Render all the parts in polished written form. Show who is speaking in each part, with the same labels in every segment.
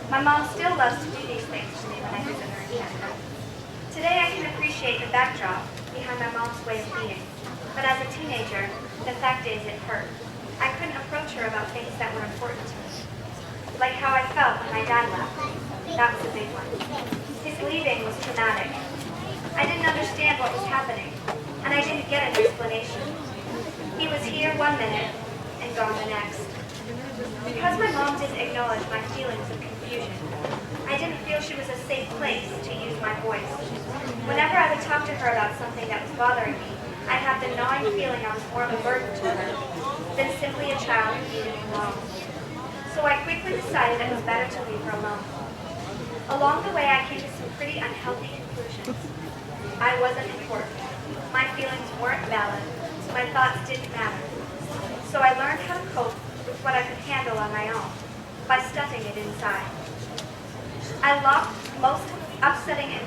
Speaker 1: My mom still loves to do these things to me when I visit her in Canada. Today I can appreciate the backdrop behind my mom's way of being, but as a teenager, the fact is it hurt. I couldn't approach her about things that were important to me. Like how I felt when my dad left. That was a big one. His leaving was traumatic. I didn't understand what was happening, and I didn't get an explanation. He was here one minute and gone the next. Because my mom didn't acknowledge my feelings of confusion, I didn't feel she was a safe place to use my voice. Whenever I would talk to her about something that was bothering me, I had the gnawing feeling I was more of a burden to her than simply a child who needed alone. So I quickly decided it was better to leave her alone. Along the way, I came to some pretty unhealthy conclusions. I wasn't important. My feelings weren't valid. My thoughts didn't matter. So I learned how to cope with what I could handle on my own by stuffing it inside. I locked the most upsetting and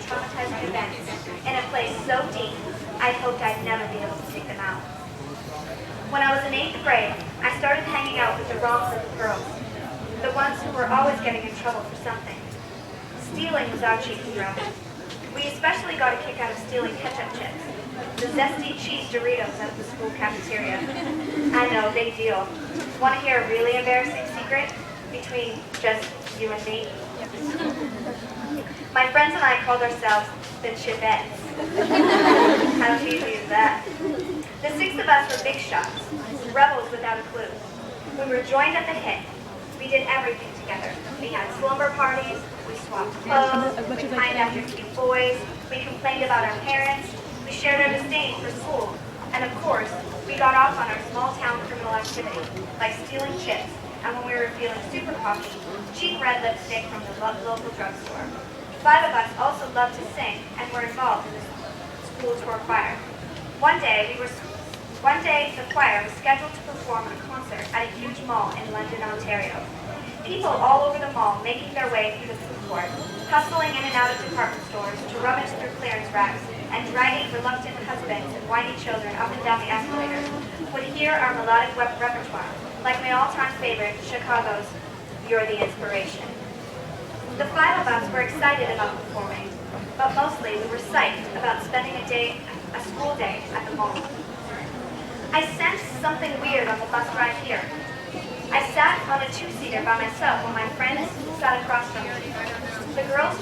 Speaker 1: traumatizing events in a place so deep I hoped I'd never be able to take them out. When I was in 8th grade, I started hanging out with the wrong group of girls, the ones who were always getting in trouble for something. Stealing was our chief thrill. We especially got a kick out of stealing ketchup chips, the zesty cheese Doritos out of the school cafeteria. I know, big deal. Want to hear a really embarrassing secret between just you and me? My friends and I called ourselves the Chipettes. How cheesy is that? The 6 of us were big shots, rebels without a clue. We were joined at the hip. We did everything together. We had slumber parties, we swapped clothes, we pined after cute boys, we complained about our parents, we shared our disdain for school, and of course, we got off on our small-town criminal activity, like stealing chips, and when we were feeling super cocky, cheap red lipstick from the local drugstore. 5 of us also loved to sing and were involved in the school tour choir. One day, the choir was scheduled to perform a concert at a huge mall in London, Ontario. People all over the mall making their way through the food court, hustling in and out of department stores to rummage through clearance racks, and dragging reluctant husbands and whiny children up and down the escalators, would hear our melodic repertoire, like my all-time favorite, Chicago's You're the Inspiration. The 5 of us were excited about performing, but mostly we were psyched about spending a school day at the mall. I sensed something weird on the bus ride here. I sat on a 2-seater by myself while my friends sat across from me. The girls